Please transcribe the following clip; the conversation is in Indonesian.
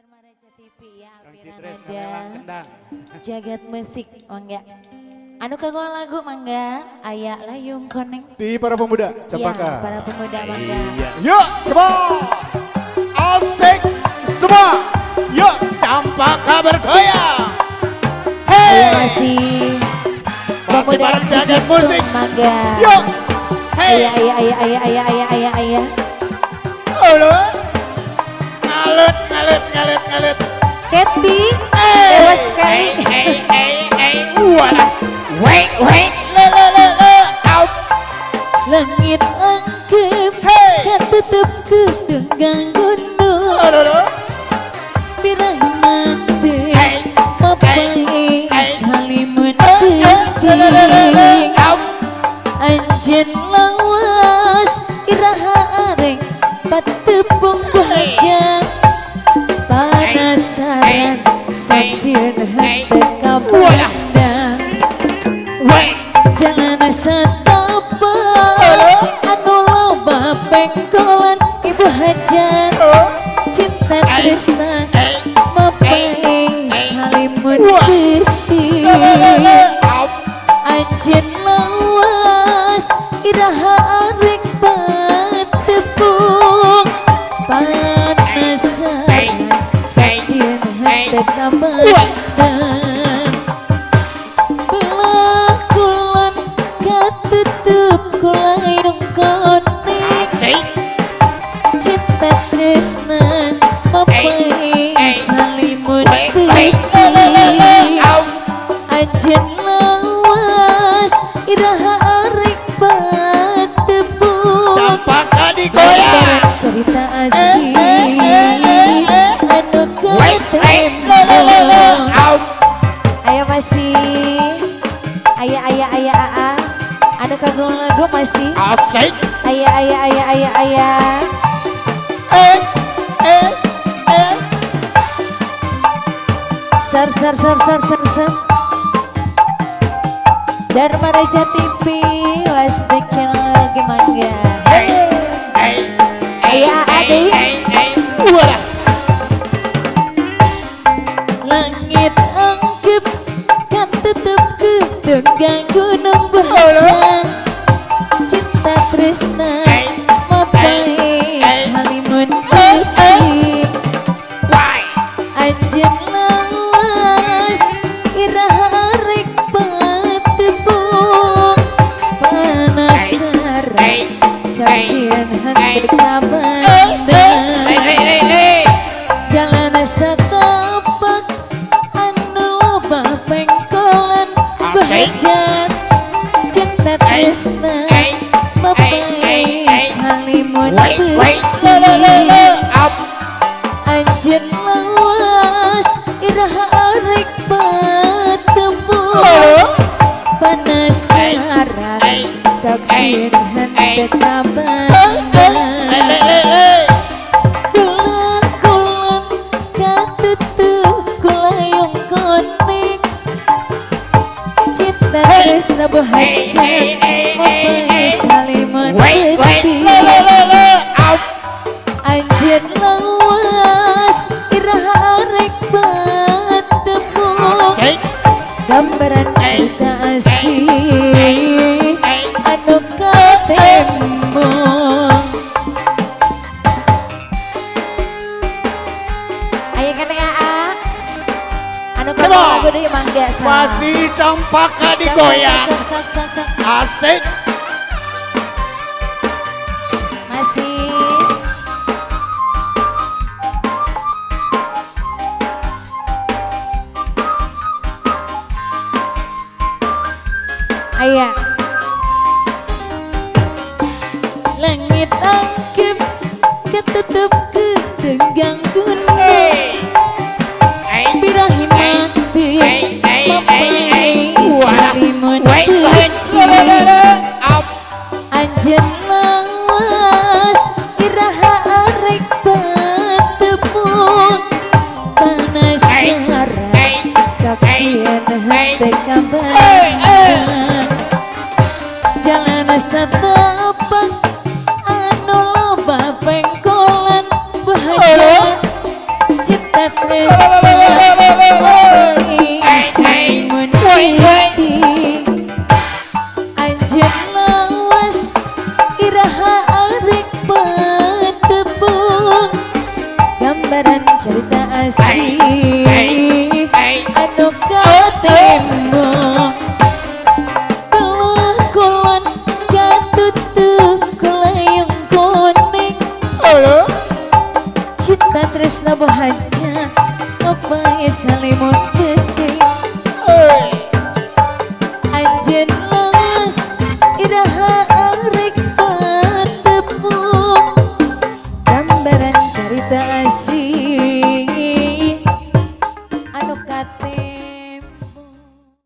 Dharma Raja TV ya, Kang Alvira Citres, Nada, Kamelang Kendang. Jagat Musik, mangga. Anu kagok lagu mangga, Aya Layung Koneng. Di para pemuda, Ya, Cempaka. para pemuda mangga. Iya. Yuk, coba. Asik semua. Yuk, Cempaka bergoyang. Ayo Hey. masih Masih bareng Jagat Musik. mangga. Yuk. Hey. Aya. Halo. Ngalut. Keti, Hey. dewa sekali. Walah. Wait. Le. Out. Langit angkep, Hey. katutup ketunggang gunung. Aduh. Birahiman teh, Hey. papai Hey. salimun Le. penting. Out. Anjen lawas iraha areng patepung bajang panasaran saksir henteu kabandang Wait. jangan satapak anu loba pengkolan ibu hajar cinta tresna mapai salimun penting Anjen lawas iraha arek patepung panasaran saksir henteu kabandang belah kulon katutup kulayung koneng cinta tresna mapai salimun penting Anjen lawas iraha arek patepung Cempaka digoyang. cerita asih anu ketemu Out. ayo masih aya anu kagum lagu masih Asik. aya ser Dharma Raja TV Wastek channel lagi mangga aya adik Walah. langit angkep kan tetep ketunggang gunung bajang cinta tresna mapai salimun penting Anjen lawas iraha arek patepung panasaran saksian henteu kabandang jalan satapak anu loba pengkolan bahajar cinta tresna mapai salimun penting Anjen lawas iraha arek patepung panasaran saksir henteu kabandang Kulon katutup kulayung koneng cinta tresna bahajar mapai salimun penting Anjen lawas iraha arek patepung gambaran cerita asih anu ketemu ayo kene anu kagum lagu deui mangga sa Masih Cempaka digoyang. Asik. masih aya langit angkep ketutup ketunggang gunung birahiman teh mapai salimun penting Anjen lawas iraha arek patepung panasaran saksian henteu kabandang jalan satapak anu loba pengkolan bahajar Gambaran cerita asli anu katemu telah kulon katutu kulayung kuning cinta tresna bahagia apa salimut